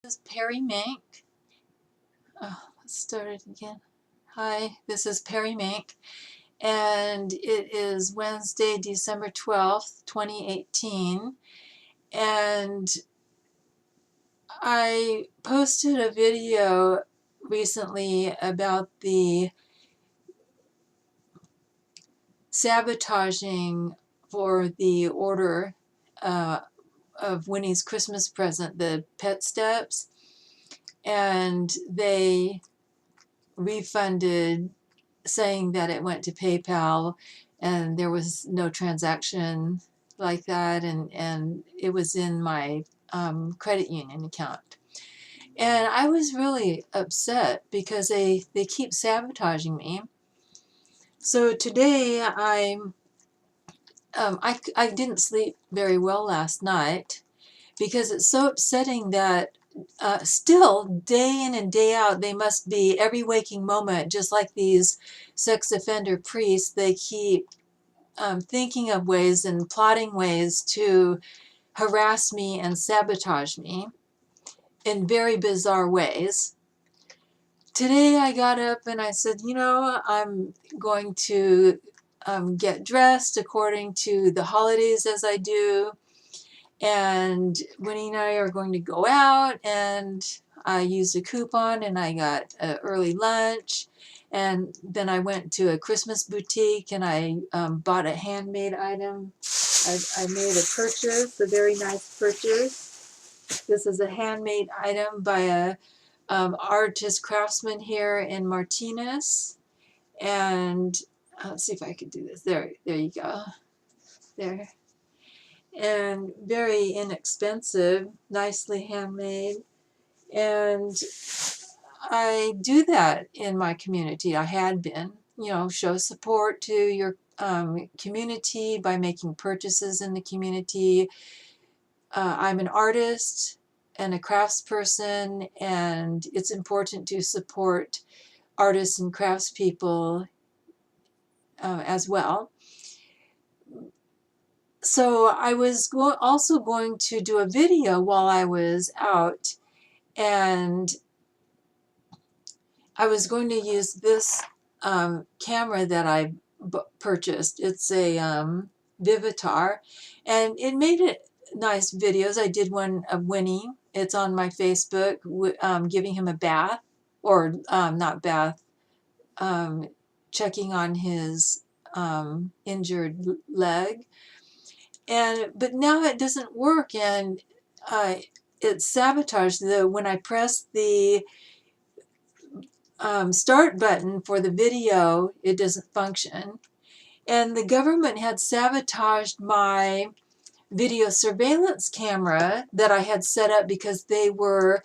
This is Perri Mink. Let's start it again. Hi, this is Perri Mink, and it is Wednesday, December 12th, 2018. And I posted a video recently about the sabotaging for the order of Winnie's Christmas present, the pet steps, and they refunded, saying that it went to PayPal and there was no transaction like that, and it was in my credit union account. And I was really upset because they keep sabotaging me. So today I didn't sleep very well last night because it's so upsetting that still, day in and day out, they must be every waking moment, just like these sex offender priests. They keep thinking of ways and plotting ways to harass me and sabotage me in very bizarre ways. Today I got up and I said, I'm going to get dressed according to the holidays as I do. And Winnie and I are going to go out, and I used a coupon and I got an early lunch. And then I went to a Christmas boutique and I bought a handmade item. I made a purchase, a very nice purchase. This is a handmade item by a artist craftsman here in Martinez. And let's see if I could do this. There you go. There. And very inexpensive, nicely handmade. And I do that in my community. I had been, show support to your community by making purchases in the community. I'm an artist and a craftsperson, and it's important to support artists and craftspeople as well. So I was also going to do a video while I was out, and I was going to use this camera that I purchased. It's a Vivitar, and it made it nice videos. I did one of Winnie. It's on my Facebook, giving him a bath, or not bath, checking on his injured leg. But now it doesn't work, and it's sabotaged. When I press the start button for the video, it doesn't function. And the government had sabotaged my video surveillance camera that I had set up because they were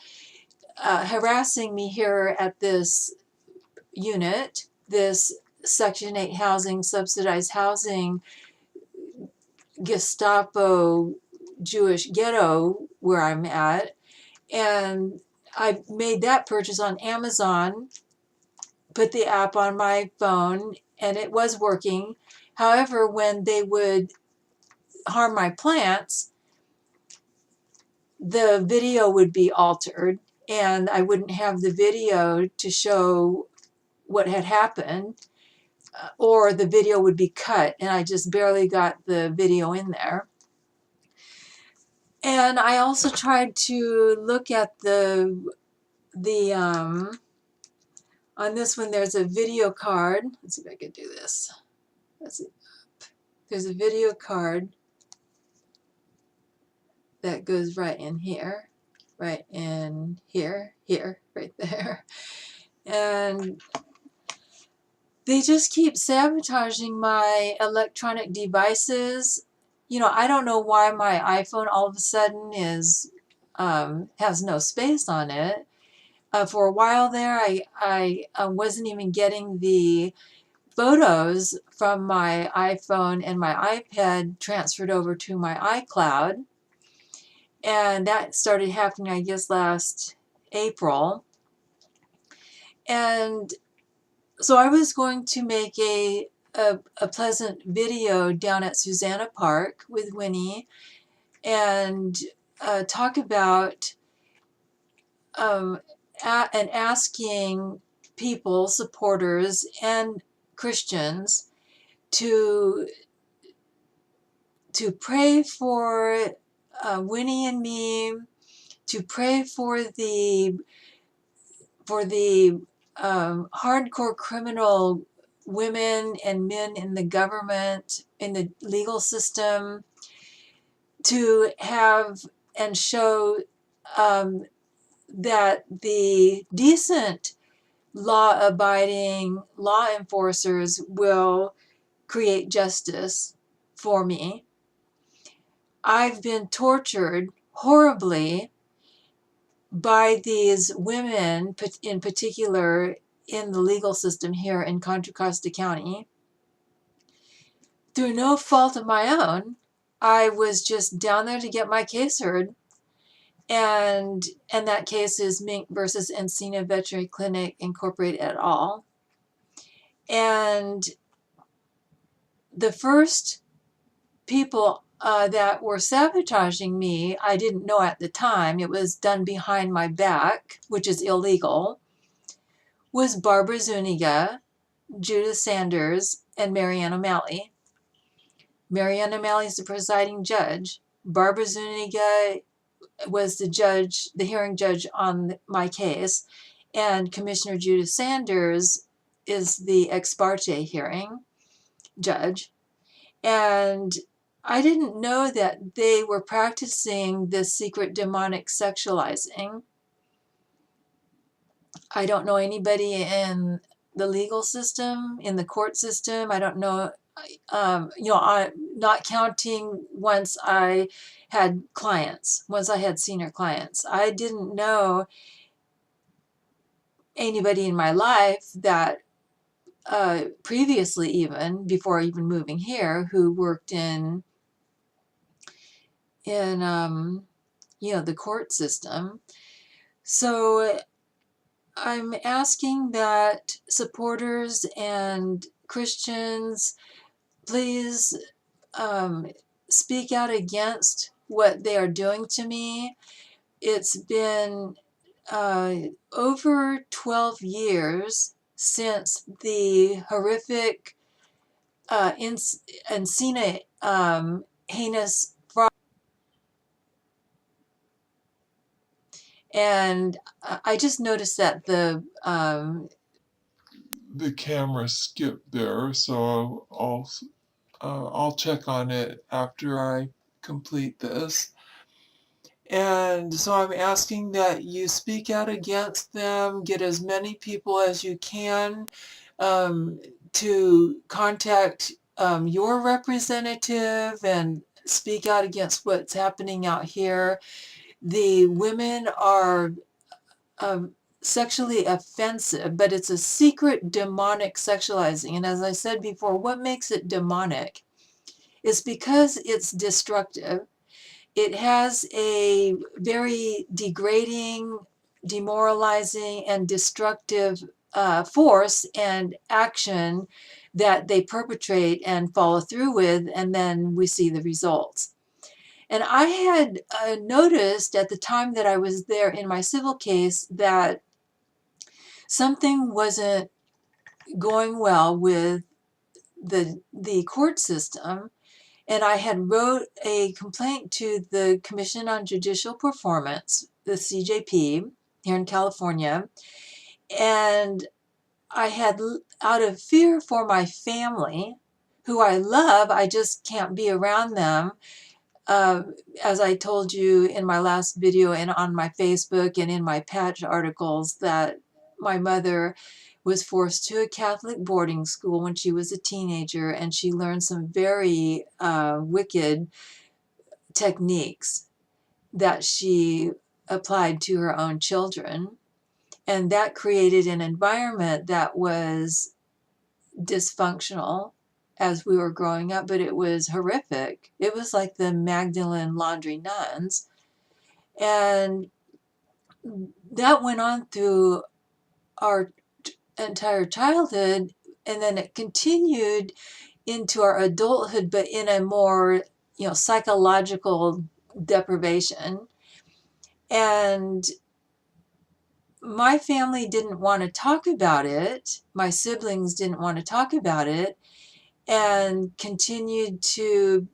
harassing me here at this unit, this Section 8 housing, subsidized housing, Gestapo Jewish ghetto where I'm at. And I made that purchase on Amazon, put the app on my phone, and it was working. However, when they would harm my plants, the video would be altered, and I wouldn't have the video to show what had happened, or the video would be cut, and I just barely got the video in there. And I also tried to look at on this one, there's a video card. Let's see if I can do this. There's a video card that goes right in here, right there. And they just keep sabotaging my electronic devices. I don't know why my iPhone all of a sudden has no space on it. For a while there, I wasn't even getting the photos from my iPhone and my iPad transferred over to my iCloud. And that started happening, I guess, last April. And so I was going to make a pleasant video down at Susanna Park with Winnie and talk about and asking people, supporters, and Christians to pray for Winnie and me, to pray for the hardcore criminal women and men in the government, in the legal system, to have and show that the decent law-abiding law enforcers will create justice for me. I've been tortured horribly by these women, in particular in the legal system here in Contra Costa County. Through no fault of my own, I was just down there to get my case heard. And that case is Mink versus Encina Veterinary Clinic Incorporated et al. And the first people that were sabotaging me, I didn't know at the time, it was done behind my back, which is illegal, was Barbara Zuniga, Judith Sanders, and Marianne O'Malley. Marianne O'Malley is the presiding judge. Barbara Zuniga was the judge, the hearing judge on my case, and Commissioner Judith Sanders is the ex parte hearing judge. And I didn't know that they were practicing this secret demonic sexualizing. I don't know anybody in the legal system, in the court system. I don't know, not counting once I had clients, once I had senior clients. I didn't know anybody in my life that previously, even before even moving here, who worked in the court system. So I'm asking that supporters and Christians please speak out against what they are doing to me. It's been over 12 years since the horrific Encina heinous fraud. And I just noticed that the camera skipped there, so I'll check on it after I complete this. And so I'm asking that you speak out against them, get as many people as you can to contact your representative and speak out against what's happening out here. The women are sexually offensive, but it's a secret demonic sexualizing. And as I said before, what makes it demonic is because it's destructive. It has a very degrading, demoralizing, and destructive force and action that they perpetrate and follow through with, and then we see the results. And I had noticed at the time that I was there in my civil case that something wasn't going well with the court system. And I had wrote a complaint to the Commission on Judicial Performance, the CJP, here in California. And I had, out of fear for my family, who I love, I just can't be around them. As I told you in my last video and on my Facebook and in my Patch articles, that my mother was forced to a Catholic boarding school when she was a teenager, and she learned some very wicked techniques that she applied to her own children. And that created an environment that was dysfunctional as we were growing up, but it was horrific. It was like the Magdalene laundry nuns. And that went on through our entire childhood, and then it continued into our adulthood, but in a more, psychological deprivation. And my family didn't want to talk about it. My siblings didn't want to talk about it and continued to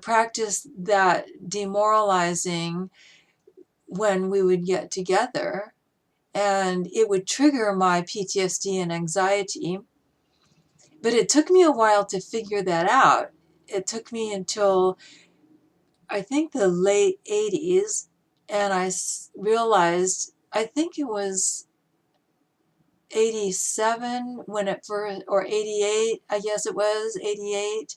practice that demoralizing when we would get together. And it would trigger my PTSD and anxiety. But it took me a while to figure that out. It took me until I think the late 80s, and I realized, I think it was 87 when it first, or 88, I guess it was 88.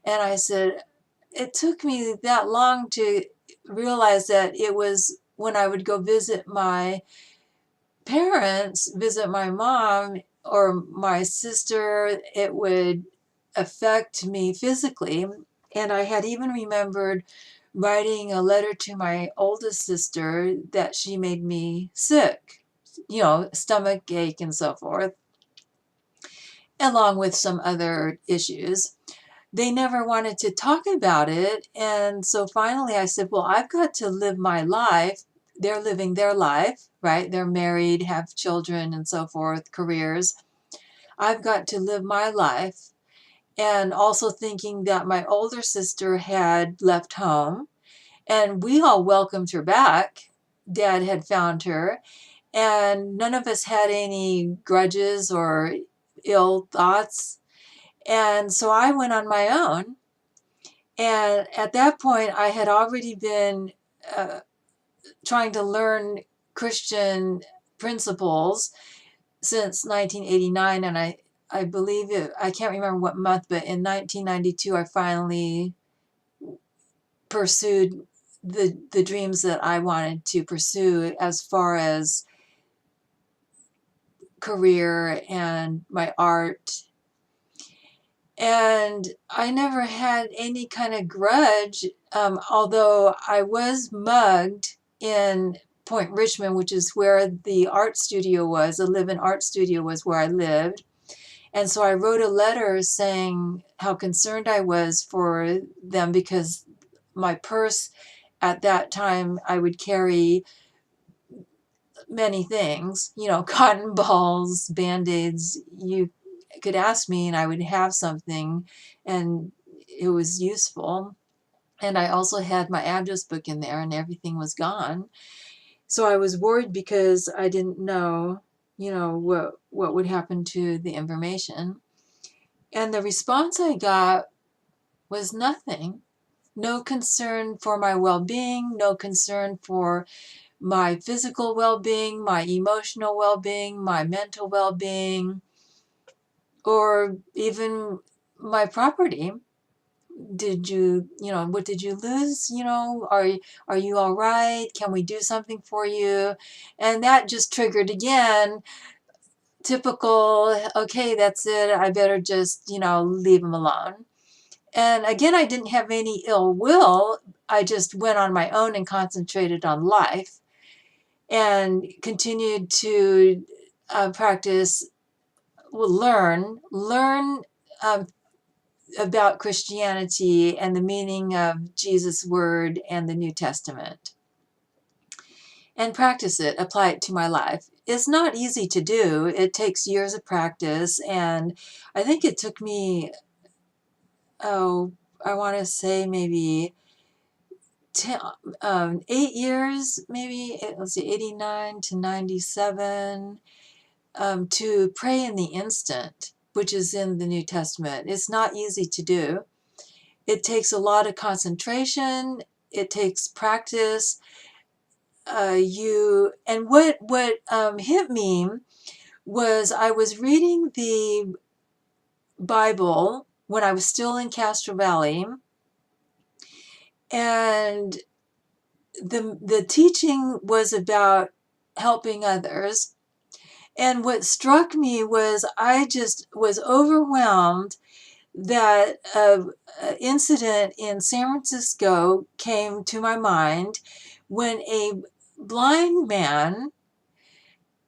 And I said, it took me that long to realize that it was when I would go visit my parents, visit my mom or my sister, it would affect me physically. And I had even remembered writing a letter to my oldest sister that she made me sick, stomach ache and so forth, along with some other issues. They never wanted to talk about it. And so finally I said, well, I've got to live my life. They're living their life, right? They're married, have children and so forth, careers. I've got to live my life. And also thinking that my older sister had left home and we all welcomed her back. Dad had found her and none of us had any grudges or ill thoughts. And so I went on my own. And at that point, I had already been trying to learn Christian principles since 1989. And I believe I can't remember what month, but in 1992, I finally pursued the dreams that I wanted to pursue as far as career and my art. And I never had any kind of grudge, although I was mugged in Point Richmond, which is where the art studio was, the live-in art studio was where I lived. And so I wrote a letter saying how concerned I was for them because my purse at that time, I would carry many things, cotton balls, Band-Aids. You could ask me and I would have something and it was useful. And I also had my address book in there and everything was gone. So I was worried because I didn't know, what would happen to the information. And the response I got was nothing. No concern for my well-being, no concern for my physical well-being, my emotional well-being, my mental well-being, or even my property. What did you lose? Are you all right? Can we do something for you? And that just triggered again, typical, okay, that's it. I better just, leave him alone. And again, I didn't have any ill will. I just went on my own and concentrated on life and continued to practice, learn about Christianity and the meaning of Jesus' word and the New Testament, and practice it, apply it to my life. It's not easy to do. It takes years of practice, and I think it took me, I want to say maybe 8 years, maybe, let's see, 89 to 97, to pray in the instant, which is in the New Testament. It's not easy to do. It takes a lot of concentration. It takes practice. And what hit me was I was reading the Bible when I was still in Castro Valley, and the teaching was about helping others. And what struck me was I just was overwhelmed that an incident in San Francisco came to my mind when a blind man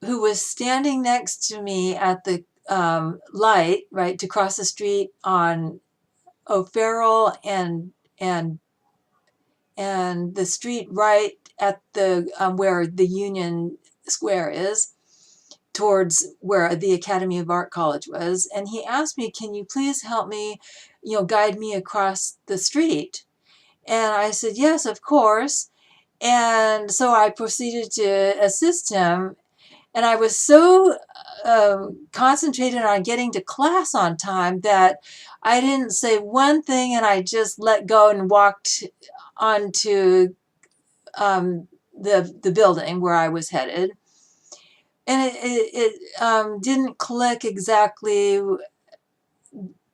who was standing next to me at the light, right, to cross the street on O'Farrell and the street right at the where the Union Square is, towards where the Academy of Art College was, and he asked me, "Can you please help me, guide me across the street?" And I said, "Yes, of course." And so I proceeded to assist him, and I was so concentrated on getting to class on time that I didn't say one thing, and I just let go and walked onto the building where I was headed. And it didn't click exactly,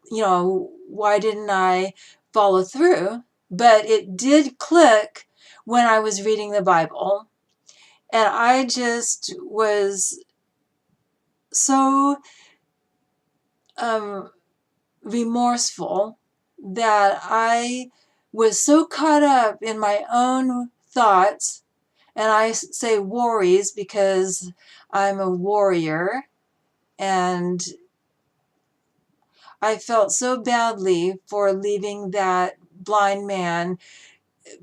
why didn't I follow through? But it did click when I was reading the Bible. And I just was so remorseful that I was so caught up in my own thoughts, and I say worries because I'm a warrior, and I felt so badly for leaving that blind man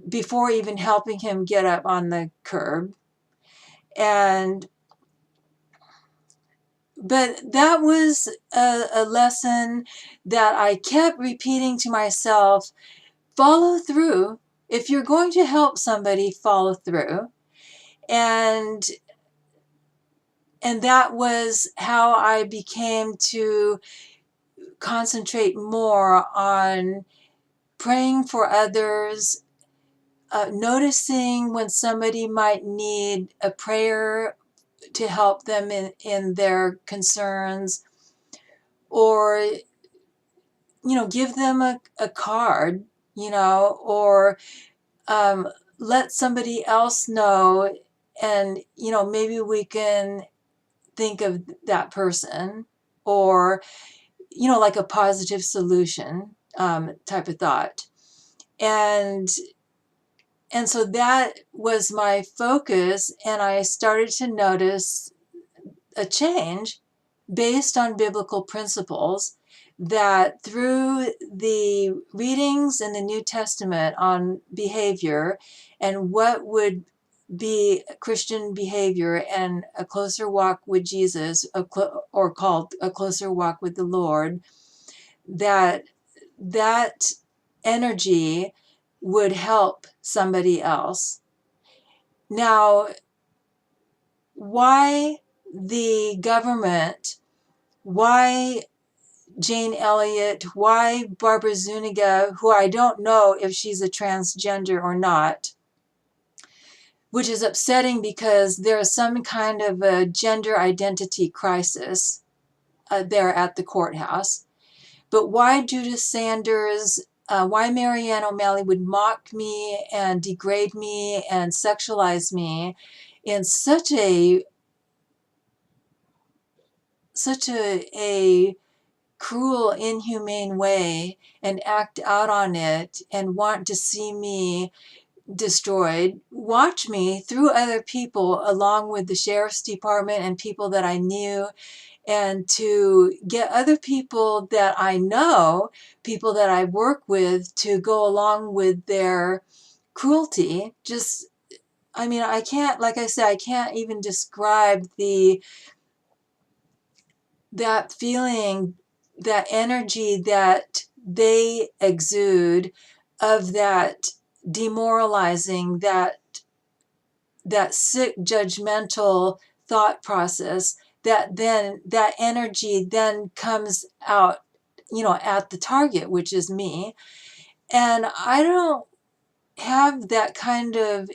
before even helping him get up on the curb. But that was a lesson that I kept repeating to myself: follow through. If you're going to help somebody, follow through. And that was how I became to concentrate more on praying for others, noticing when somebody might need a prayer to help them in their concerns, or give them a card, or let somebody else know, and maybe we can think of that person, or like a positive solution type of thought. And so that was my focus, and I started to notice a change based on biblical principles, that through the readings in the New Testament on behavior and what would be Christian behavior and a closer walk with Jesus, or called a closer walk with the Lord, that energy would help somebody else. Now, why the government, why Jane Elliott, why Barbara Zuniga, who I don't know if she's a transgender or not, which is upsetting because there is some kind of a gender identity crisis there at the courthouse. But why Judith Sanders, why Marianne O'Malley would mock me and degrade me and sexualize me in such a cruel, inhumane way, and act out on it and want to see me destroyed, watch me through other people, along with the sheriff's department and people that I knew, and to get other people that I know, people that I work with, to go along with their cruelty. I can't, like I said, I can't even describe that feeling, that energy that they exude, of that demoralizing, that sick, judgmental thought process, that energy then comes out, at the target, which is me. And I don't have that kind of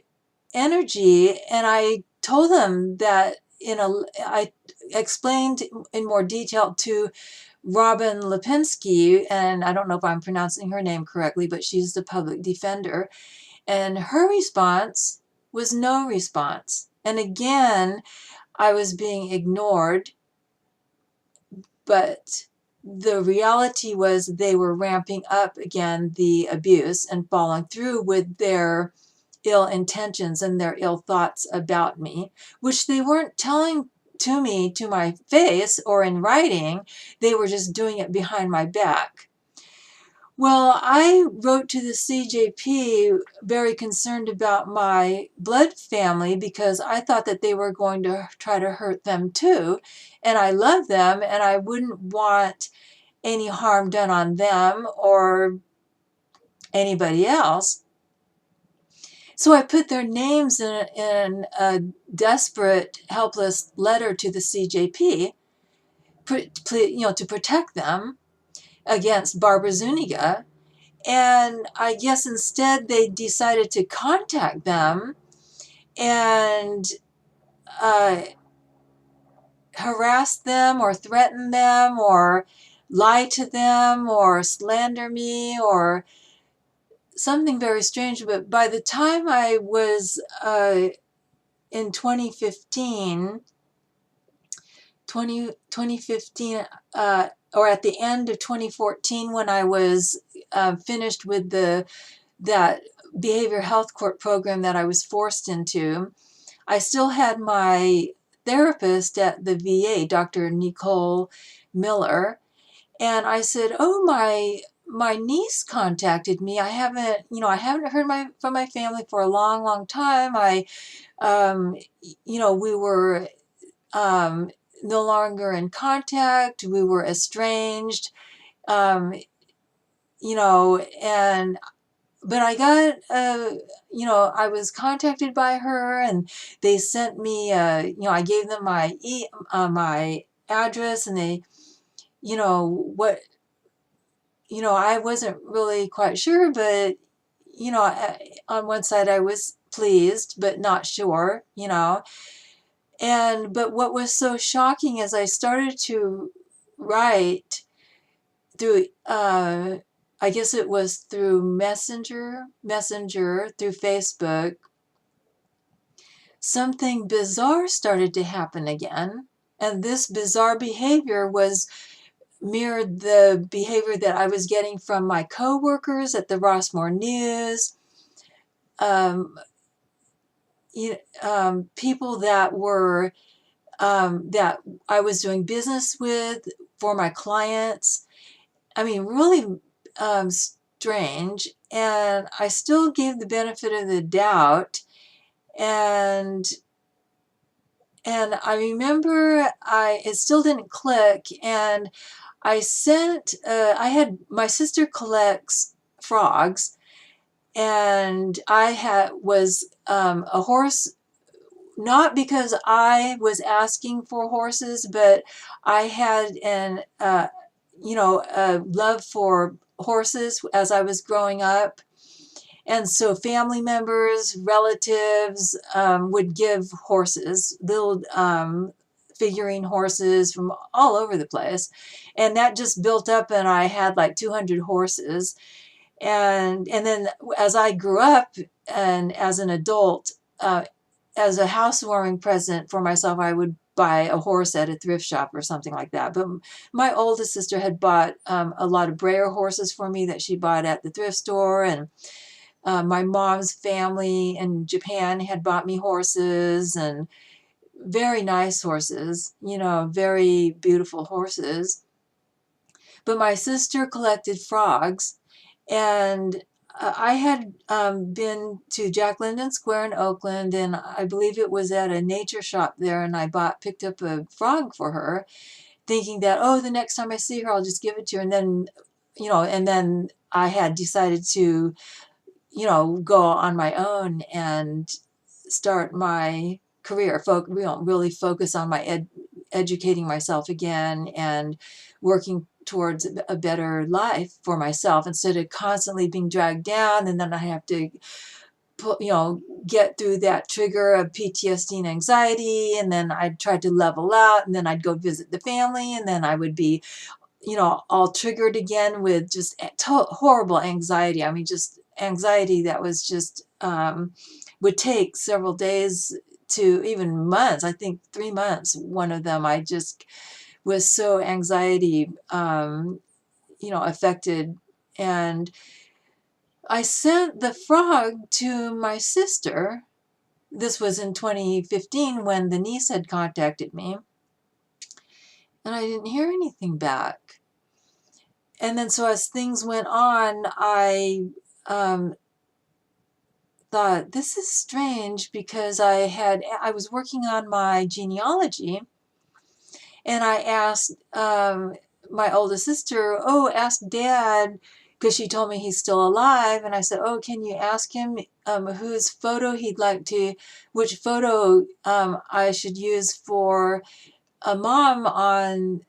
energy. And I told them that I explained in more detail to Robin Lipinski, and I don't know if I'm pronouncing her name correctly, but she's the public defender. And her response was no response. And again, I was being ignored, but the reality was they were ramping up again the abuse and following through with their ill intentions and their ill thoughts about me, which they weren't telling to me to my face or in writing. They were just doing it behind my back. Well, I wrote to the CJP very concerned about my blood family because I thought that they were going to try to hurt them too. And I love them and I wouldn't want any harm done on them or anybody else. So I put their names in a desperate, helpless letter to the CJP, to protect them against Barbara Zuniga. And I guess instead they decided to contact them and uh, harass them or threaten them or lie to them or slander me or something very strange. But by the time I was in 2015, or at the end of 2014, when I was finished with that behavioral health court program that I was forced into, I still had my therapist at the VA, Dr. Nicole Miller, and I said, "Oh, my niece contacted me. I haven't heard from my family for a long, long time. Um, we were um, no longer in contact. We were estranged. Um, and but I got, I was contacted by her, and they sent me, I gave them my address, and they, what, I wasn't really quite sure, but, on one side I was pleased, but not sure, but what was so shocking is I started to write through, I guess it was through Messenger, through Facebook. Something bizarre started to happen again. And this bizarre behavior mirrored the behavior that I was getting from my coworkers at the Rossmore News, um, people that I was doing business with for my clients. I mean, really strange. And I still gave the benefit of the doubt. And I remember it still didn't click. And I had, my sister collects frogs. And was a horse, not because I was asking for horses, but I had a love for horses as I was growing up. And so family members, relatives would give horses, little figurine horses from all over the place. And that just built up, and I had like 200 horses. And then as I grew up and as an adult, as a housewarming present for myself, I would buy a horse at a thrift shop or something like that. But my oldest sister had bought a lot of Breyer horses for me that she bought at the thrift store. And my mom's family in Japan had bought me horses, and very nice horses, very beautiful horses. But my sister collected frogs, and I had been to Jack London Square in Oakland, and I believe it was at a nature shop there, and I picked up a frog for her, thinking that, oh, the next time I see her, I'll just give it to her. And then I had decided to, go on my own and start my career, really focus on my educating myself again and working towards a better life for myself, instead of constantly being dragged down. And then I have to get through that trigger of PTSD and anxiety, and then I'd try to level out, and then I'd go visit the family, and then I would be all triggered again with just horrible anxiety. I mean, just anxiety that was just would take several days to even months. I think 3 months, one of them, I just was so anxiety affected. And I sent the frog to my sister. This was in 2015 when the niece had contacted me, and I didn't hear anything back. and then so as things went on, I thought, this is strange, because I was working on my genealogy, and I asked my oldest sister, oh, ask Dad, because she told me he's still alive, and I said, oh, can you ask him whose photo he'd like to, which photo I should use for a mom on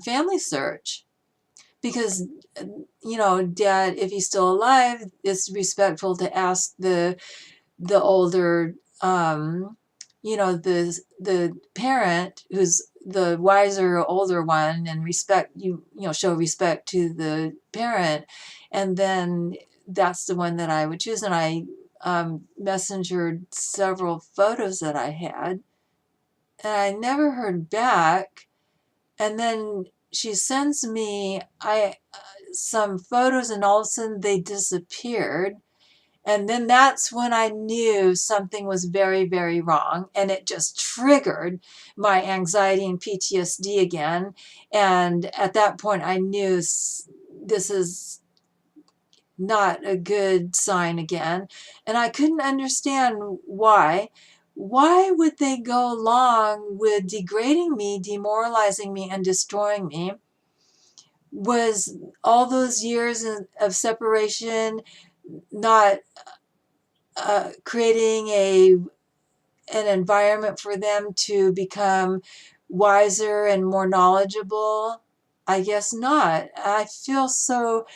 Family Search, because Dad, if he's still alive, it's respectful to ask the older, the parent who's the wiser older one, and show respect to the parent, and then that's the one that I would choose. And I messengered several photos that I had, and I never heard back. And then she sends me some photos, and all of a sudden they disappeared. And then that's when I knew something was very, very wrong. And it just triggered my anxiety and PTSD again. And at that point, I knew this is not a good sign again. And I couldn't understand why. Why would they go along with degrading me, demoralizing me, and destroying me? Was all those years of separation not creating an environment for them to become wiser and more knowledgeable? I guess not. I feel so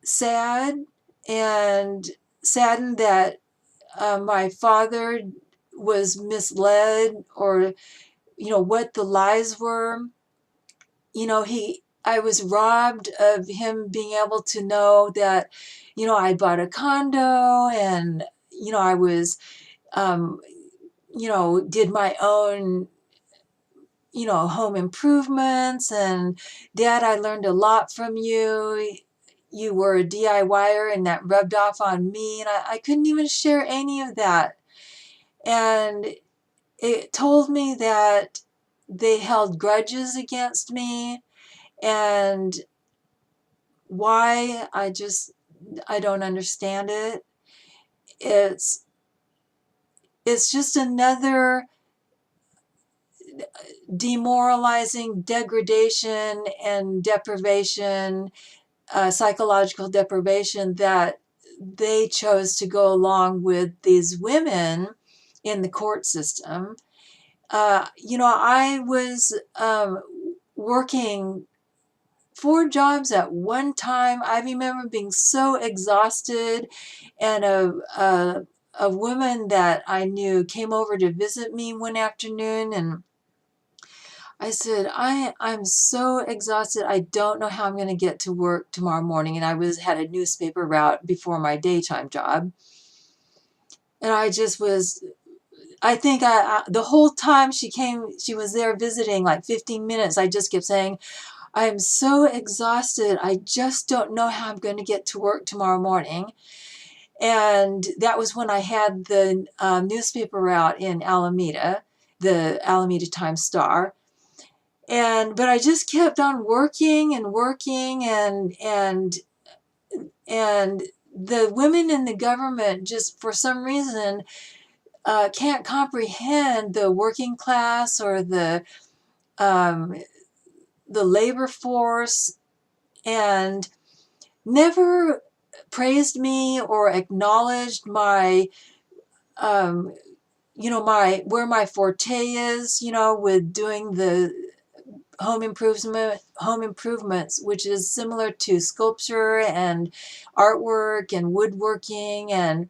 sad and saddened that my father was misled, or what the lies were. I was robbed of him being able to know that I bought a condo, and I was did my own home improvements. And Dad, I learned a lot from you. You were a DIYer, and that rubbed off on me, and I couldn't even share any of that. And it told me that they held grudges against me, and why, I don't understand it. It's just another demoralizing degradation and deprivation, psychological deprivation, that they chose to go along with these women in the court system. I was working 4 jobs at one time. I remember being so exhausted, and a woman that I knew came over to visit me one afternoon, and I said, I'm so exhausted. I don't know how I'm going to get to work tomorrow morning. And had a newspaper route before my daytime job. And I think the whole time she was there visiting, like 15 minutes, I just kept saying, I am so exhausted. I just don't know how I'm going to get to work tomorrow morning. And that was when I had the newspaper route in Alameda, the Alameda Times-Star. But I just kept on working and working, and the women in the government just, for some reason, can't comprehend the working class, or the labor force, and never praised me or acknowledged my where my forte is, with doing the home improvements, which is similar to sculpture and artwork and woodworking, and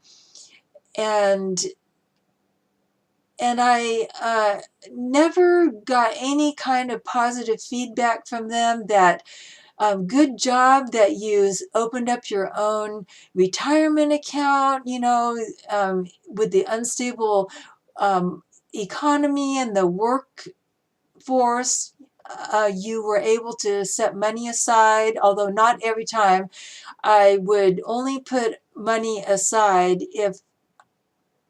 I never got any kind of positive feedback from them that good job that you opened up your own retirement account, with the unstable economy and the workforce. You were able to set money aside, although not every time. I would only put money aside if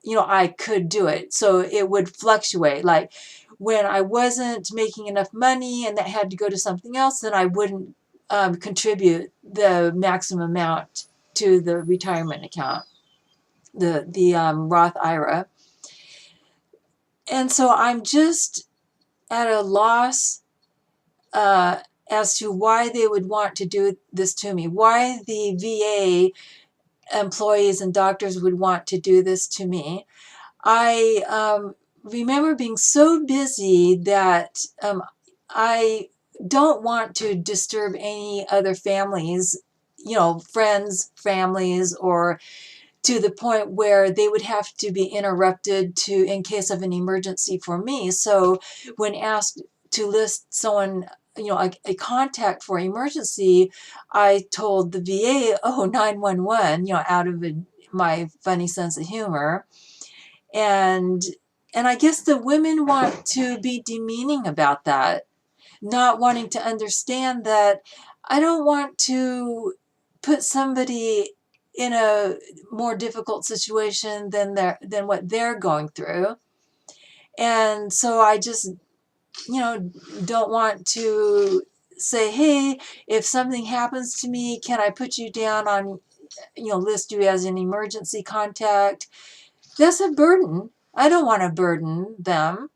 I could do it. So it would fluctuate. Like when I wasn't making enough money and that had to go to something else, then I wouldn't contribute the maximum amount to the retirement account, the Roth IRA. And so I'm just at a loss as to why they would want to do this to me, why the VA employees and doctors would want to do this to me. I remember being so busy that I don't want to disturb any other families, friends, families, or to the point where they would have to be interrupted in case of an emergency for me. So when asked to list someone, a contact for emergency, I told the VA, 911, out of my funny sense of humor. And I guess the women want to be demeaning about that, not wanting to understand that I don't want to put somebody in a more difficult situation than what they're going through. And so I just, don't want to say, hey, if something happens to me, can I put you down on, list you as an emergency contact? That's a burden. I don't want to burden them.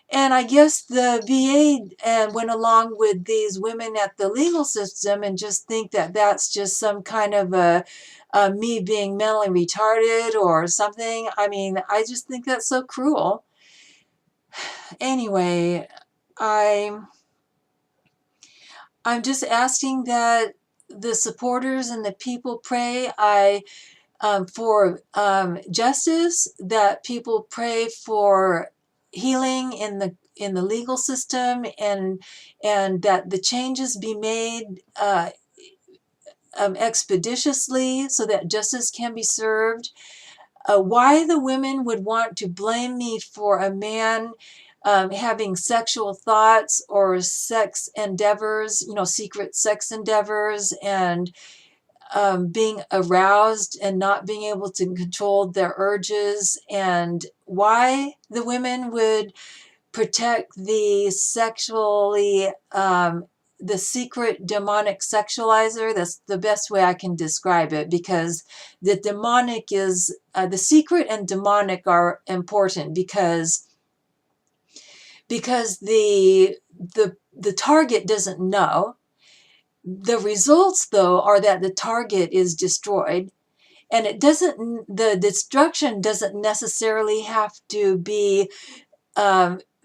And I guess the VA went along with these women at the legal system and just think that that's just some kind of me being mentally retarded or something. I mean, I just think that's so cruel. Anyway, I'm just asking that the supporters and the people pray. For justice, that people pray for healing in the legal system, and that the changes be made expeditiously so that justice can be served. Why the women would want to blame me for a man having sexual thoughts or sex endeavors, secret sex endeavors, and being aroused and not being able to control their urges, and why the women would protect the the secret demonic sexualizer. That's the best way I can describe it, because the demonic is the secret and demonic are important because the target doesn't know. The results, though, are that the target is destroyed, and the destruction doesn't necessarily have to be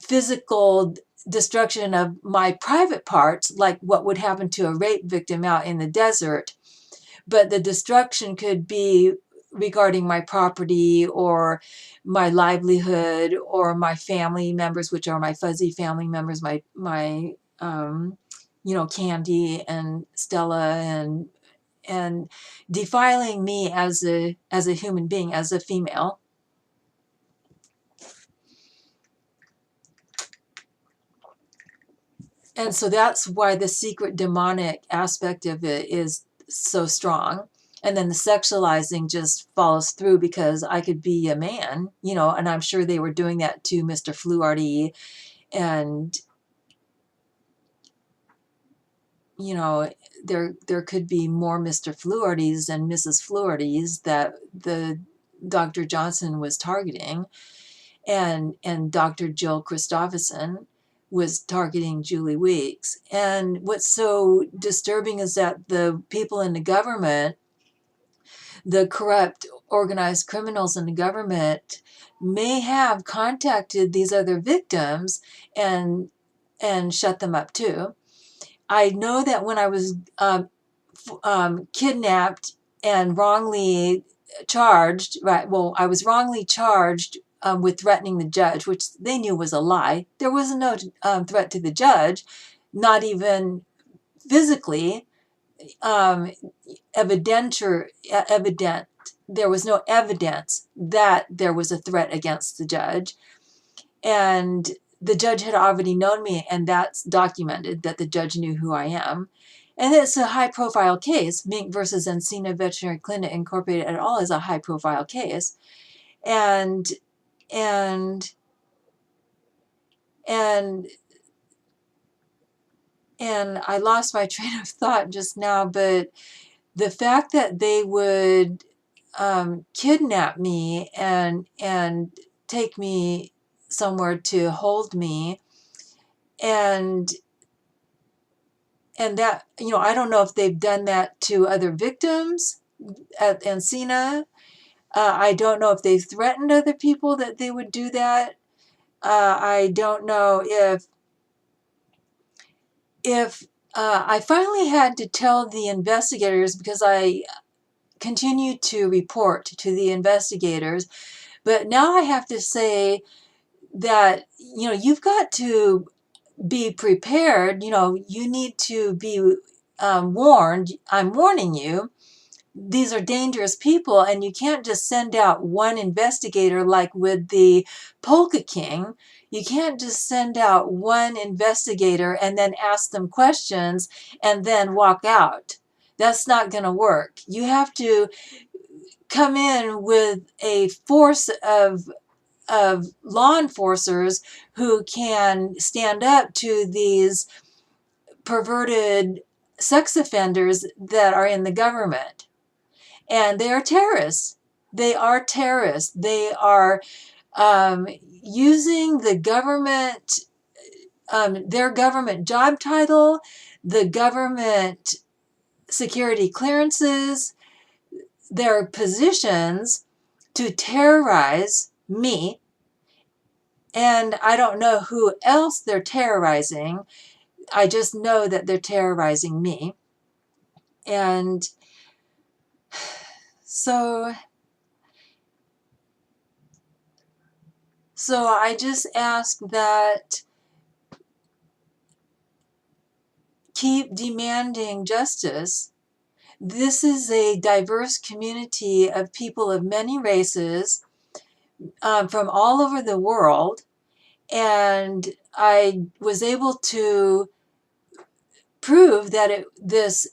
physical destruction of my private parts, like what would happen to a rape victim out in the desert, but the destruction could be regarding my property or my livelihood or my family members, which are my fuzzy family members, my Candy and Stella, and defiling me as a human being, as a female. And so that's why the secret demonic aspect of it is so strong. And then the sexualizing just follows through, because I could be a man, and I'm sure they were doing that to Mr. Fluharty. And, there could be more Mr. Fluhartys and Mrs. Fluhartys that the Dr. Johnson was targeting, and Dr. Jill Christopherson was targeting Julie Weeks. And what's so disturbing is that the people in the government, the corrupt organized criminals in the government, may have contacted these other victims and shut them up too. I know that when I was kidnapped and wrongly charged, right? Well, I was wrongly charged with threatening the judge, which they knew was a lie. There was no threat to the judge, not even physically. Evident. There was no evidence that there was a threat against the judge. And the judge had already known me, and that's documented, that the judge knew who I am. And it's a high-profile case. Mink versus Encina Veterinary Clinic Incorporated et al. Is a high-profile case. And and I lost my train of thought just now, but the fact that they would kidnap me and take me somewhere to hold me, and that, I don't know if they've done that to other victims at Encina. I don't know if they threatened other people that they would do that. I don't know if I finally had to tell the investigators, because I continued to report to the investigators, but now I have to say that, you've got to be prepared. You need to be warned. I'm warning you. These are dangerous people, and you can't just send out one investigator like with the Polka King. You can't just send out one investigator and then ask them questions and then walk out. That's not going to work. You have to come in with a force of law enforcers who can stand up to these perverted sex offenders that are in the government. And they are terrorists. They are terrorists. They are using the government, their government job title, the government security clearances, their positions to terrorize me. And I don't know who else they're terrorizing. I just know that they're terrorizing me. And so I just ask that keep demanding justice. This is a diverse community of people of many races from all over the world. And I was able to prove that this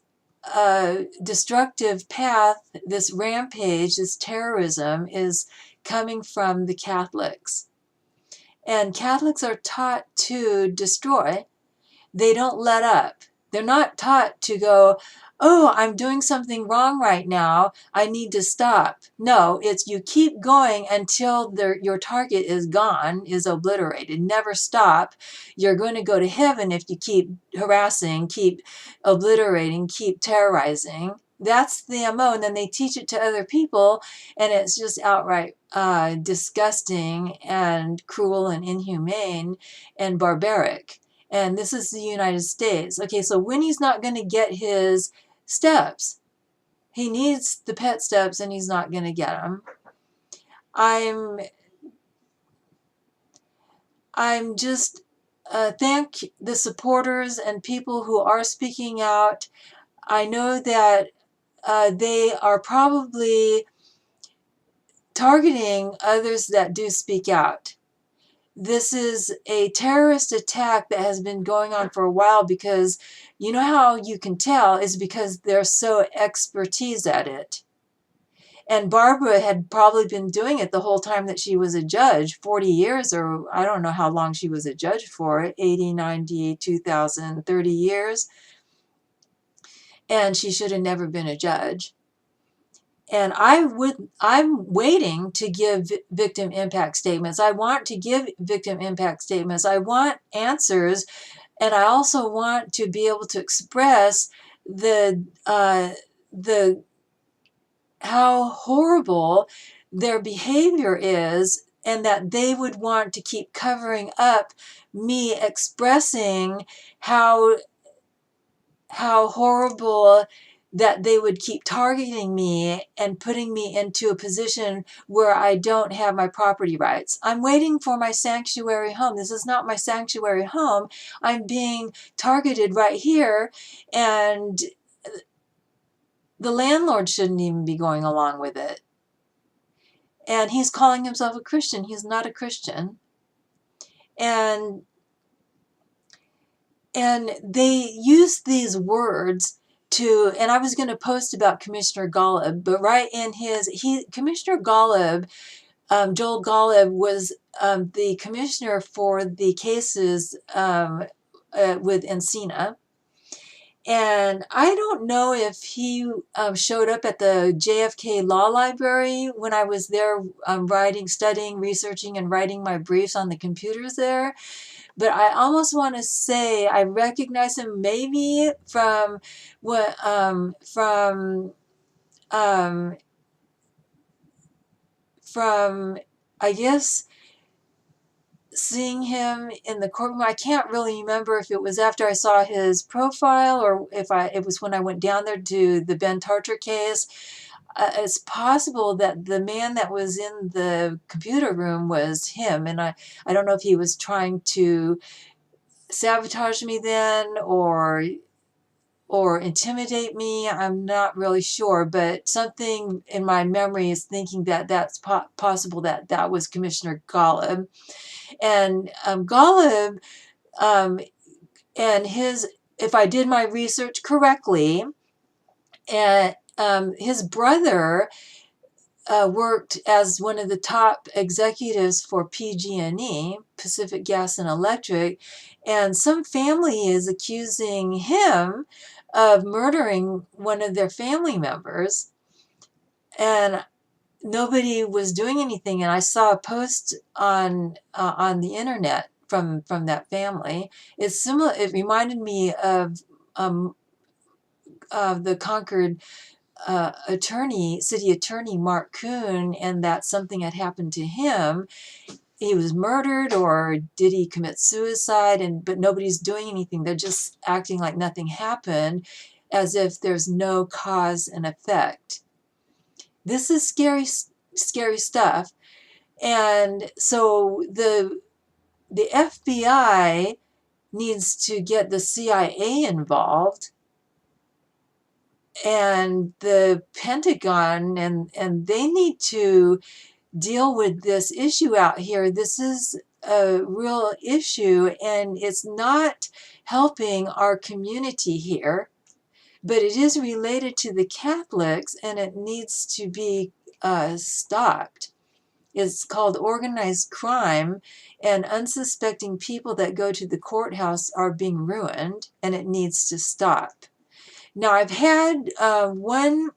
destructive path, this rampage, this terrorism is coming from the Catholics. And Catholics are taught to destroy. They don't let up. They're not taught to go, oh, I'm doing something wrong right now, I need to stop. No, it's you keep going until your target is gone, is obliterated. Never stop. You're going to go to heaven if you keep harassing, keep obliterating, keep terrorizing. That's the MO. And then they teach it to other people, and it's just outright disgusting and cruel and inhumane and barbaric. And this is the United States. Okay, so Winnie's not going to get his steps. He needs the pet steps, and he's not going to get them. I'm just thank the supporters and people who are speaking out. I know that they are probably targeting others that do speak out. This is a terrorist attack that has been going on for a while, because you know how you can tell is because they're so expertise at it. And Barbara had probably been doing it the whole time that she was a judge, 40 years, or I don't know how long she was a judge for, 80, 90, 2000, 30 years. And she should have never been a judge. And I'm waiting to give victim impact statements. I want to give victim impact statements. I want answers. And I also want to be able to express the how horrible their behavior is, and that they would want to keep covering up me expressing how horrible that they would keep targeting me and putting me into a position where I don't have my property rights. I'm waiting for my sanctuary home. This is not my sanctuary home. I'm being targeted right here, and the landlord shouldn't even be going along with it. And he's calling himself a Christian. He's not a Christian. And they use these words to, and I was going to post about Commissioner Golub, but right in Commissioner Golub, Joel Golub was the commissioner for the cases with Encina. And I don't know if he showed up at the JFK Law Library when I was there writing, studying, researching, and writing my briefs on the computers there. But I almost want to say I recognize him maybe from what um, from I guess seeing him in the courtroom. I can't really remember if it was after I saw his profile or if it was when I went down there to the Ben Tarter case. It's possible that the man that was in the computer room was him, and I don't know if he was trying to sabotage me then or intimidate me. I'm not really sure, but something in my memory is thinking that that's possible that that was Commissioner Golub. And Golub and his, if I did my research correctly, and his brother worked as one of the top executives for PG&E, Pacific Gas and Electric, and some family is accusing him of murdering one of their family members, and nobody was doing anything. And I saw a post on the internet from that family. It's similar. It reminded me of the Concord city attorney Mark Kuhn, and that something had happened to him. He was murdered, or did he commit suicide? But nobody's doing anything. They're just acting like nothing happened, as if there's no cause and effect. This is scary, scary stuff. And so the FBI needs to get the CIA involved, and the Pentagon, and they need to deal with this issue out here. This is a real issue, and it's not helping our community here, but it is related to the Catholics, and it needs to be stopped. It's called organized crime, and unsuspecting people that go to the courthouse are being ruined, and it needs to stop. Now, I've had one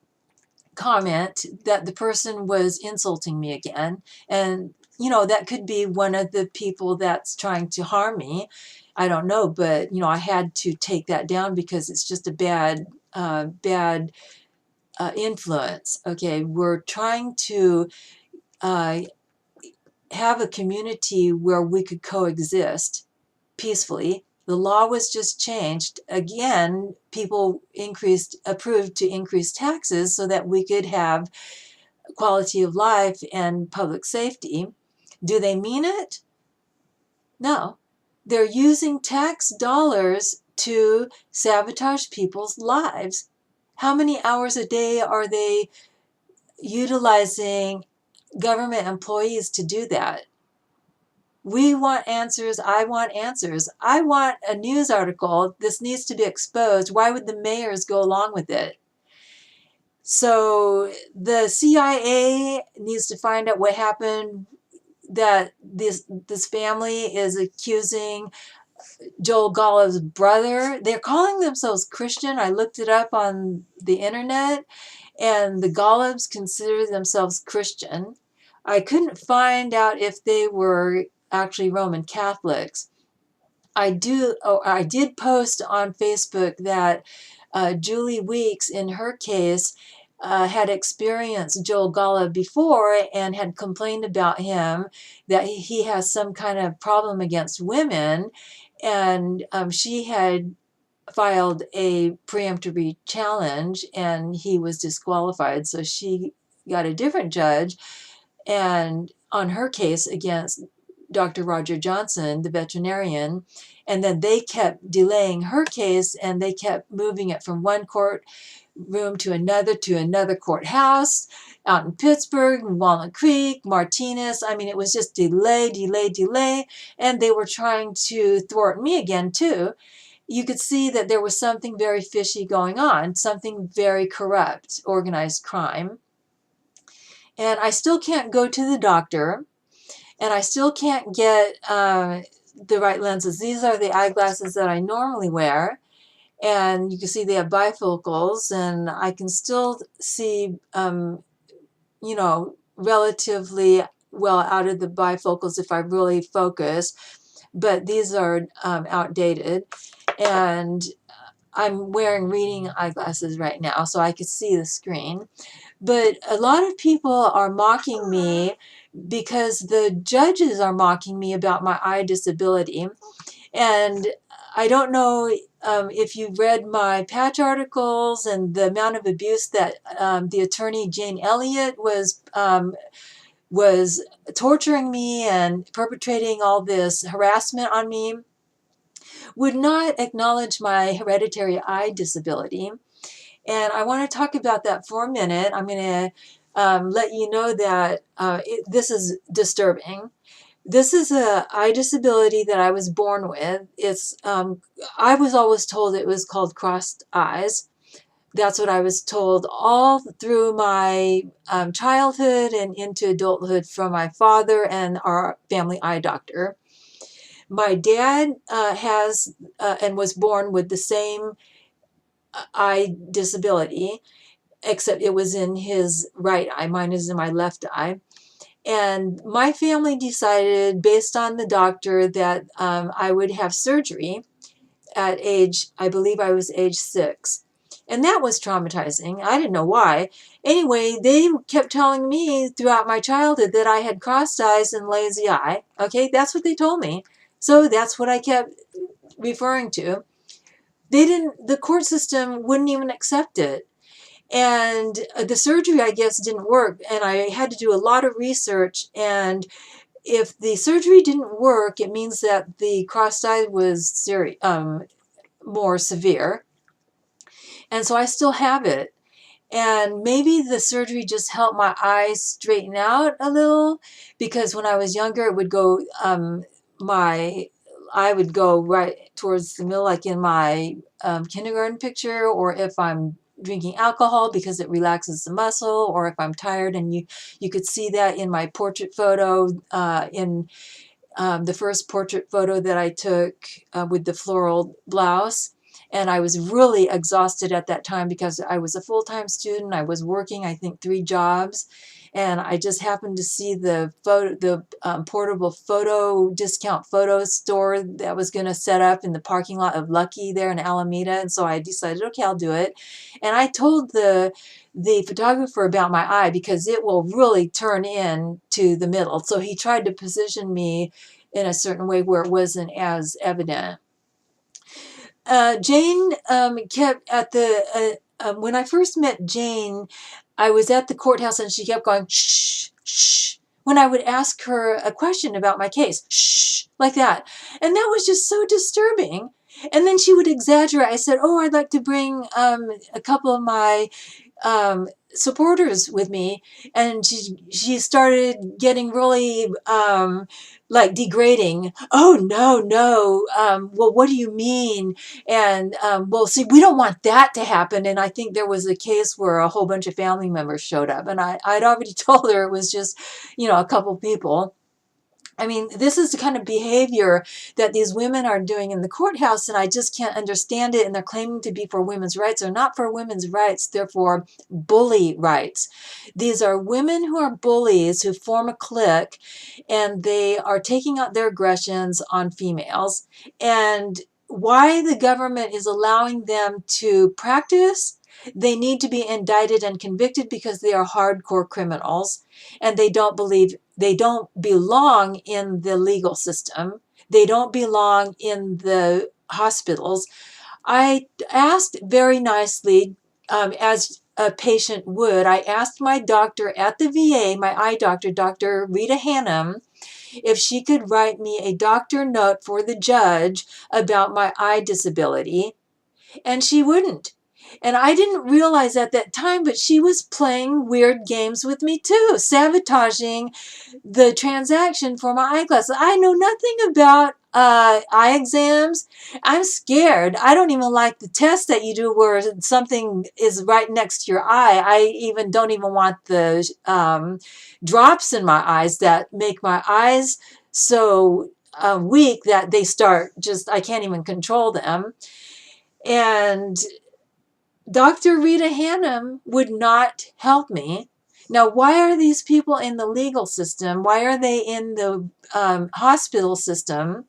comment that the person was insulting me again, and that could be one of the people that's trying to harm me. I don't know, but I had to take that down because it's just a bad influence. Okay, we're trying to have a community where we could coexist peacefully. The law was just changed. Again, people approved to increase taxes so that we could have quality of life and public safety. Do they mean it? No. They're using tax dollars to sabotage people's lives. How many hours a day are they utilizing government employees to do that? We want answers. I want answers. I want a news article. This needs to be exposed. Why would the mayors go along with it? So the CIA needs to find out what happened, that this family is accusing Joel Golub's brother. They're calling themselves Christian. I looked it up on the internet, and the Golubs consider themselves Christian. I couldn't find out if they were actually Roman Catholics. I did post on Facebook that Julie Weeks, in her case, had experienced Joel Golub before and had complained about him, that he has some kind of problem against women, and she had filed a preemptory challenge, and he was disqualified. So she got a different judge, and on her case against Dr. Roger Johnson, the veterinarian, and then they kept delaying her case, and they kept moving it from one courtroom to another courthouse out in Pittsburgh, Walnut Creek, Martinez. I mean, it was just delay, and they were trying to thwart me again too. You could see that there was something very fishy going on, something very corrupt, organized crime. And I still can't go to the doctor, and I still can't get the right lenses. These are the eyeglasses that I normally wear, and you can see they have bifocals, and I can still see, relatively well out of the bifocals if I really focus, but these are outdated. And I'm wearing reading eyeglasses right now, so I can see the screen. But a lot of people are mocking me because the judges are mocking me about my eye disability. And I don't know if you read my patch articles and the amount of abuse that the attorney Jane Elliott was torturing me and perpetrating all this harassment on me, would not acknowledge my hereditary eye disability. And I want to talk about that for a minute. I'm going to let you know that this is disturbing. This is a eye disability that I was born with. I was always told it was called crossed eyes. That's what I was told all through my childhood and into adulthood from my father and our family eye doctor. My dad has and was born with the same eye disability, except it was in his right eye. Mine is in my left eye. And my family decided, based on the doctor, that I would have surgery at age, I believe I was age 6. And that was traumatizing. I didn't know why. Anyway, they kept telling me throughout my childhood that I had crossed eyes and lazy eye. Okay, that's what they told me. So that's what I kept referring to. The court system wouldn't even accept it. And the surgery, I guess, didn't work. And I had to do a lot of research. And if the surgery didn't work, it means that the crossed eye was more severe. And so I still have it. And maybe the surgery just helped my eyes straighten out a little, because when I was younger, it would go, my eye would go right towards the middle, like in my kindergarten picture, or if I'm drinking alcohol because it relaxes the muscle, or if I'm tired. And you could see that in my portrait photo, in the first portrait photo that I took with the floral blouse. And I was really exhausted at that time because I was a full-time student. I was working, I think, 3 jobs. And I just happened to see the portable photo discount photo store that was going to set up in the parking lot of Lucky there in Alameda. And so I decided, okay, I'll do it. And I told the photographer about my eye because it will really turn in to the middle. So he tried to position me in a certain way where it wasn't as evident. Jane kept at when I first met Jane, I was at the courthouse and she kept going, shh, shh, when I would ask her a question about my case, shh, like that. And that was just so disturbing. And then she would exaggerate. I said, oh, I'd like to bring a couple of my supporters with me. And she started getting really like degrading. Oh, no. Well, what do you mean? And well, see, we don't want that to happen. And I think there was a case where a whole bunch of family members showed up. And I'd already told her it was just, a couple people. I mean, this is the kind of behavior that these women are doing in the courthouse, and I just can't understand it. And they're claiming to be for women's rights. They're not for women's rights. They're for bully rights. These are women who are bullies who form a clique, and they are taking out their aggressions on females. And why the government is allowing them to practice, they need to be indicted and convicted because they are hardcore criminals, and they don't belong in the legal system. They don't belong in the hospitals. I asked very nicely, as a patient would, I asked my doctor at the VA, my eye doctor, Dr. Rita Hannum, if she could write me a doctor note for the judge about my eye disability, and she wouldn't. And I didn't realize at that time, but she was playing weird games with me too, sabotaging the transaction for my eyeglasses. I know nothing about eye exams. I'm scared. I don't even like the test that you do where something is right next to your eye. I even don't even want the drops in my eyes that make my eyes so weak that they start I can't even control them. And Dr. Rita Hannum would not help me. Now, why are these people in the legal system? Why are they in the hospital system?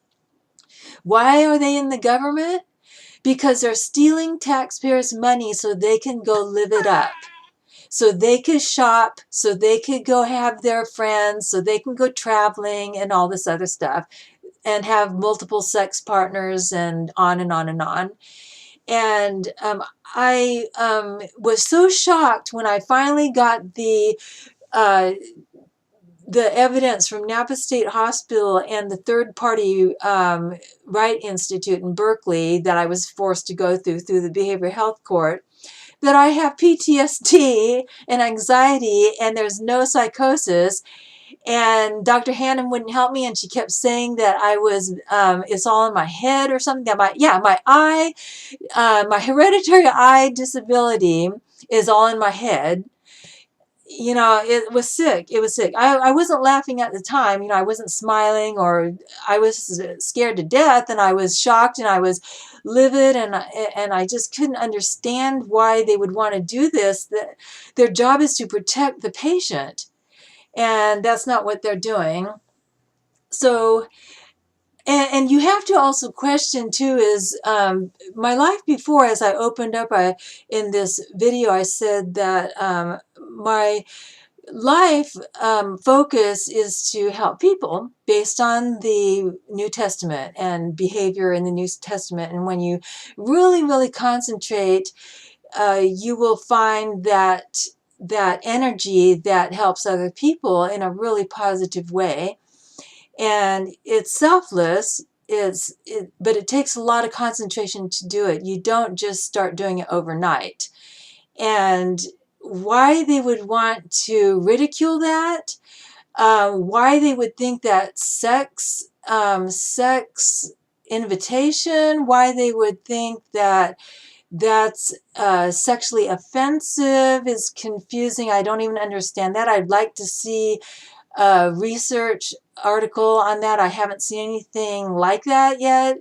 Why are they in the government? Because they're stealing taxpayers' money so they can go live it up. So they could shop, so they could go have their friends, so they can go traveling and all this other stuff, and have multiple sex partners and on and on and on. And I was so shocked when I finally got uh, the evidence from Napa State Hospital and the third-party Wright Institute in Berkeley that I was forced to go through the behavioral health court, that I have PTSD and anxiety and there's no psychosis. And Dr. Hannum wouldn't help me, and she kept saying that I was, it's all in my head or something. That my hereditary eye disability is all in my head. You know, it was sick. It was sick. I wasn't laughing at the time. You know, I wasn't smiling, or I was scared to death, and I was shocked, and I was livid, and I just couldn't understand why they would want to do this. That their job is to protect the patient, and that's not what they're doing. So, and you have to also question too is my life before, as I opened up in this video, I said that my life focus is to help people based on the New Testament and behavior in the New Testament. And when you really, really concentrate, you will find that energy that helps other people in a really positive way. And it's selfless, but it takes a lot of concentration to do it. You don't just start doing it overnight. And why they would want to ridicule that, why they would think that sex invitation, why they would think that that's sexually offensive is confusing. I don't even understand that. I'd like to see a research article on that. I haven't seen anything like that yet.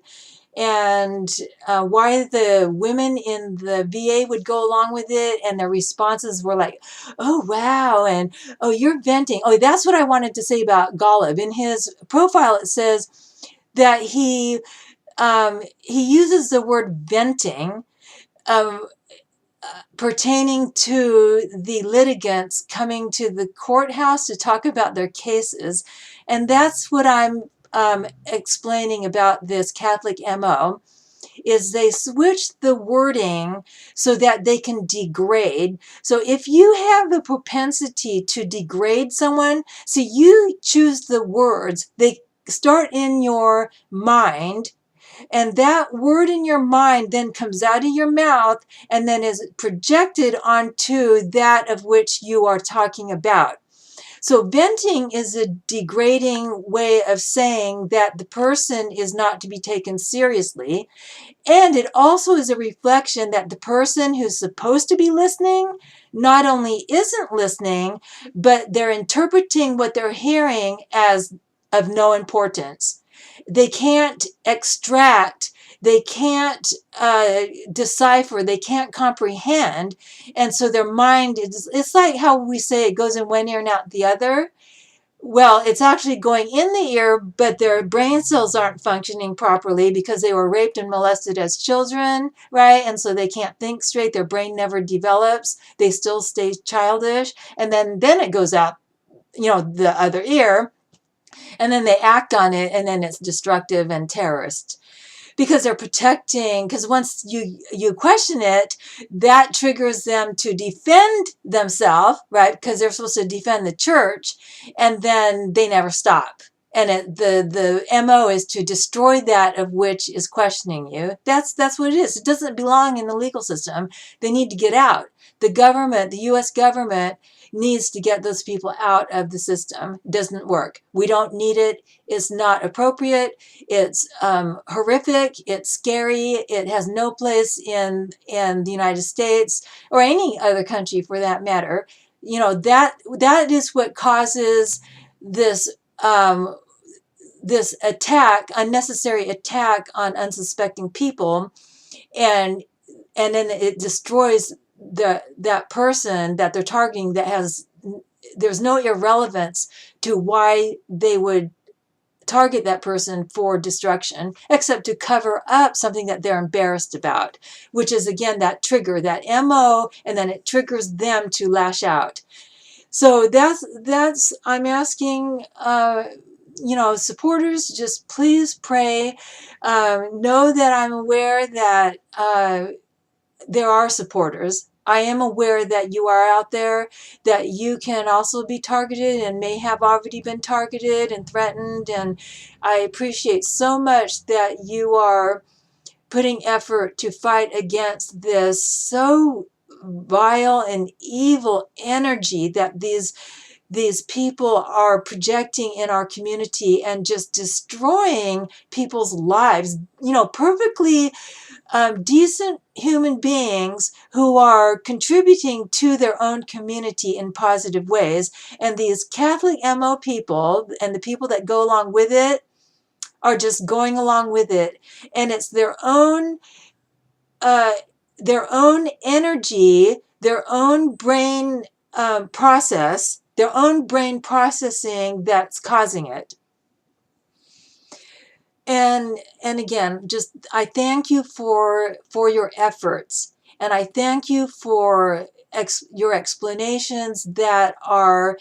And why the women in the VA would go along with it, and their responses were like, oh, wow, and oh, you're venting. Oh, that's what I wanted to say about Golub. In his profile, it says that he uses the word venting pertaining to the litigants coming to the courthouse to talk about their cases. And that's what I'm explaining about this Catholic MO, is they switch the wording so that they can degrade. So if you have the propensity to degrade someone, so you choose the words, they start in your mind, and that word in your mind then comes out of your mouth and then is projected onto that of which you are talking about. So venting is a degrading way of saying that the person is not to be taken seriously. And it also is a reflection that the person who's supposed to be listening not only isn't listening, but they're interpreting what they're hearing as of no importance. They can't extract, they can't decipher, they can't comprehend. And so their mind it's like how we say it goes in one ear and out the other. Well, it's actually going in the ear, but their brain cells aren't functioning properly because they were raped and molested as children, right? And so they can't think straight. Their brain never develops. They still stay childish. And then it goes out, the other ear, and then they act on it, and then it's destructive and terrorist. Because they're protecting, because once you question it, that triggers them to defend themselves, right? Because they're supposed to defend the church, and then they never stop. And the MO is to destroy that of which is questioning you. That's what it is. It doesn't belong in the legal system. They need to get out. The government, the U.S. government, needs to get those people out of the system. It doesn't work. We don't need it. It's not appropriate. It's horrific. It's scary. It has no place in the United States or any other country for that matter. That is what causes this this attack, unnecessary attack on unsuspecting people. and then it destroys that person that they're targeting, there's no irrelevance to why they would target that person for destruction, except to cover up something that they're embarrassed about, which is, again, that trigger, that MO, and then it triggers them to lash out. So that's I'm asking, supporters, just please pray. Know that I'm aware that there are supporters. I am aware that you are out there, that you can also be targeted and may have already been targeted and threatened. And I appreciate so much that you are putting effort to fight against this so vile and evil energy that these people are projecting in our community and just destroying people's lives. Perfectly decent human beings who are contributing to their own community in positive ways. And these Catholic MO people and the people that go along with it are just going along with it. And it's their own energy, their own brain their own brain processing that's causing it. And again, just I thank you for your efforts, and I thank you for your explanations that are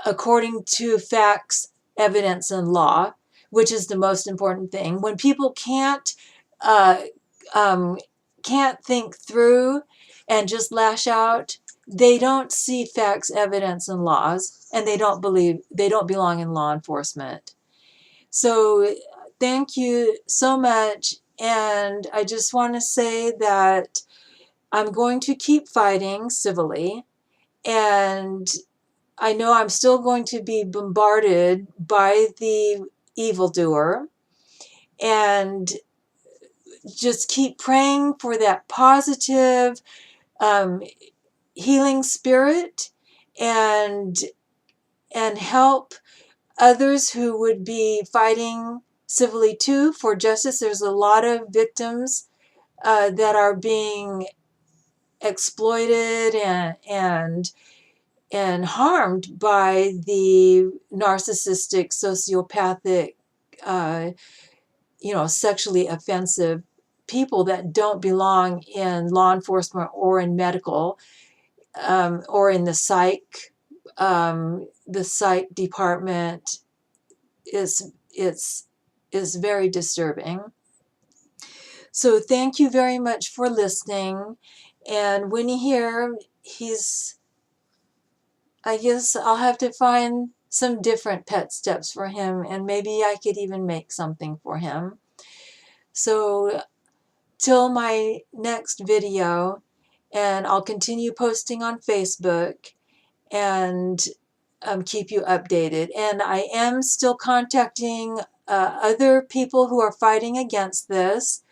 according to facts, evidence, and law, which is the most important thing. When people uh, can't think through and just lash out, they don't see facts, evidence, and laws, and they don't belong in law enforcement. So thank you so much. And I just want to say that I'm going to keep fighting civilly. And I know I'm still going to be bombarded by the evildoer. And just keep praying for that positive healing spirit, and help others who would be fighting civilly too for justice. There's a lot of victims that are being exploited and harmed by the narcissistic, sociopathic, sexually offensive people that don't belong in law enforcement or in medical, or in the psych. The psych department is very disturbing. So thank you very much for listening. And Winnie here, I guess I'll have to find some different pet steps for him, and maybe I could even make something for him. So till my next video, and I'll continue posting on Facebook and keep you updated. And I am still contacting other people who are fighting against this.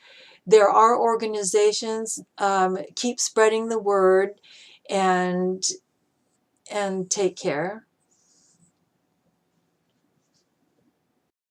There are organizations. Keep spreading the word, and take care.